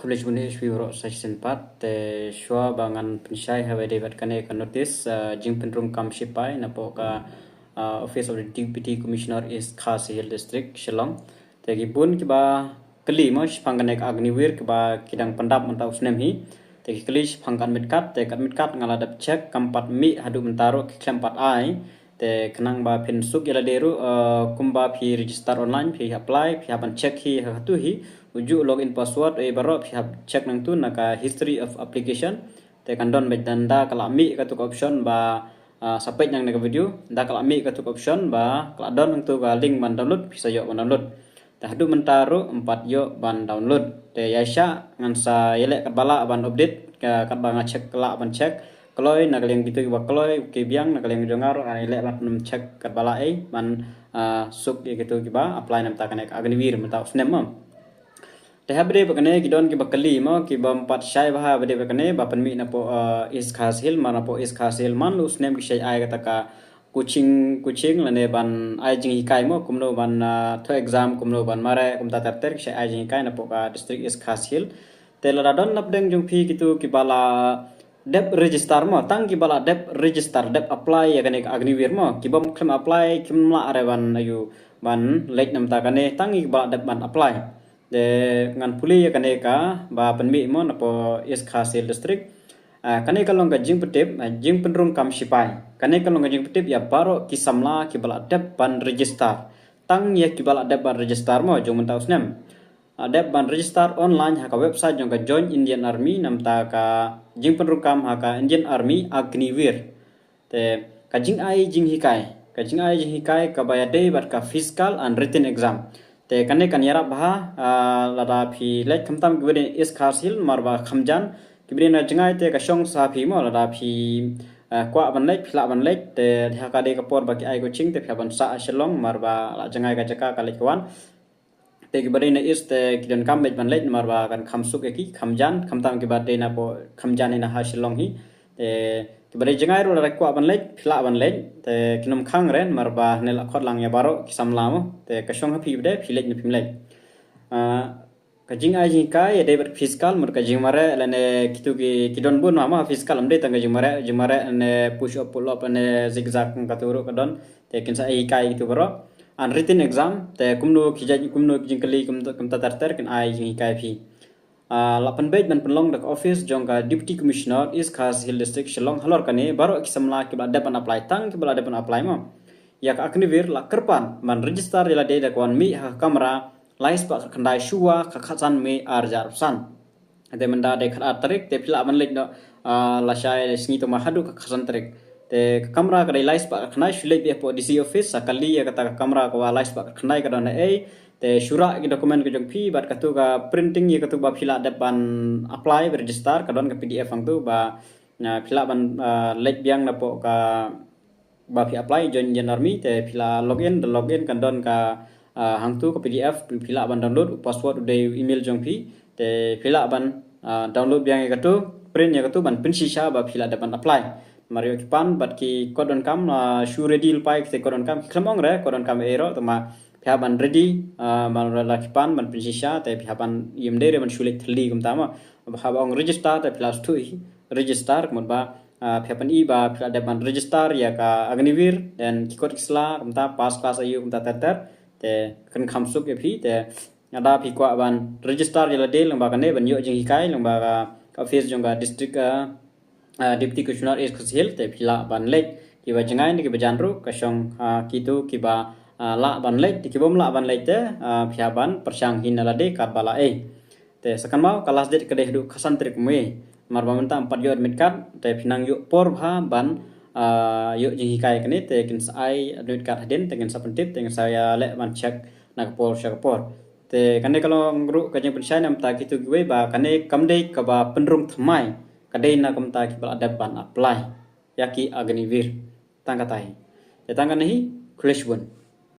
College Bune Shwiro Section Part te shwa bangan pensyai have David Kane kan notice jing penrung kam shipai na po ka Office of the Deputy Commissioner is Khasi Hill District Shillong te gibun ki ba kali mo shpanganek agnivir ki ba kidang pandap manta usnem hi te kali shpangan mitkat te kat mitkat ngala dap check kampat mi hadu mentaro ki klempat ai te kenang ba pin suk yala deru kumba phi register online phi apply phi apan check hi hatu hi uju login password baro phi check nang tu naka history of application te kandon bet danda kala mi katuk option ba sampai yang naga video da kala mi katuk option ba kala don nang tu ga link ban download bisa yo ban download ta hadu mentaro 4 yo ban download te yaisha ngansa yele kat bala ban update kat ba ngacek kala ban check kaloi nak yang gitu ba kaloi ke biang nak yang dengar ai le bat num check kat bala ban suk gitu ba apply nam ta kanek agnivir mata usnem te habre bakane gidon ki bakali mo ki bam pat shai ba habre bakane ba panmi na po is khas hil mana po is khas hil man lu usnem ki shai ai kata ka kucing lane ban ai jing hikai mo kumno ban to exam kumno ban mare kumta ter ki shai ai jing hikai na po ka district is khas hil te la don nap deng jung phi gitu ki bala dep register mo tang ki bala dep register dep apply ya kane agnivir mo ki bam klem apply kim la are ban ayu ban lek nam ta kane tang ki bala dep ban apply de ngan puli ya kane ka ba panmi mo na po is khasil district kane kalong ka jing petip jing penrung kam sipai kane kalong ka jing petip ya baro ki samla ki bala dep ban register tang ya ki bala dep ban register mo jong mentau snem dep ban register online ha ka website jong ka join Indian Army nam ta ka jing penrung kam ha ka Indian Army agnivir te ka jing jing hikai ka baya day bat ka physical and written exam te kane kan yara bah lada phi lek khamtam gibren is khasil marba khamjan gibren na jangai te ka shong sa phi mo lada phi kwa ban lek phila ban lek te ha ka de ka por ba ki ai ko ching te phya ban sa shalong marba la jangai ka jaka ka lek wan te gibren na is te kidan kam met ban lek marba kan khamsuk eki khamjan khamtam ki ba de na po khamjan na ha shalong hi te kibare jangai ro la kwa ban lek phila ban lek te kinum khang ren marba nel akhot lang ya baro kisamlamo te kasong hapi bde philek ni phimlek ka jing ai jing kai de ber fiscal mur ka jing mare lane kitu ki kidon bun ma fiscal amde tanga jing mare ne push up pull up ne zigzag ka turu ka don te kin sa ai kai itu baro an written exam te kumno jing kali kum ta tar kin ai jing kai phi lapan bej ban penlong dak office jong ka deputy commissioner is khas hill district shillong halor kane baro kisamla ki bla depan apply tang ki bla depan apply mo ya ka agnivir la kerpan man register ila de dak wan mi ha kamera lais pa khandai shuwa ka khatsan me arjar san ade menda de khat tarik te phila ban lek no la shai sngi to ma hadu ka khasan tarik te kamera ka dai lais pa khnai shulai be po dc office sakali ya kata kamera ka lais pa khnai ka don te shura ki dokumen ki jong phi bat katu ka printing ye katu ba phila depan apply register ka don ka pdf ang tu ba phila ban lek biang na po ka ba phi apply join Indian Army te phila login kan don ka hang tu ka pdf phila ban download password de email jong phi te phila ban download biang ye katu print ye katu ban pin shisha ba phila depan apply mario kipan bat ki kodon kam shu ready pai te kodon kam klamong re kodon kam ero to ma phya ban ready ban lakipan ban prinsisha te phya ban yemde re ban shulik thli kum tama bha bang register te plus 2 register kum ba phya ban ba phya de ban register ya ka agnivir dan kikot kisla kum ta pass class ayu kum ta ter te kan khamsuk e phi te ada phi kwa ban register ya de lang ba kan ne ban yo jing hikai lang ba ka office jong ga district deputy commissioner is khsil te phila ban lek ki ba jangai ni ki ba janru ka shong kitu ki ba la ban lek ki bom la ban lek te phya ban persang hin la de kat bala te sakan mau kelas det kedeh du khasan trik me marba menta 4 yo admit card te phinang yo por bha ban yo jing hikai kane te kin sai admit card den te kin sapentip te saya le ban check nak por syakapor te kane kalau ngru ka jing pensai nam ta kitu giwe ba kane kamde ka ba penrung thamai kadai na kum ta ki bala depan apply yaki agnivir tangkatai te tangkan hi College Bune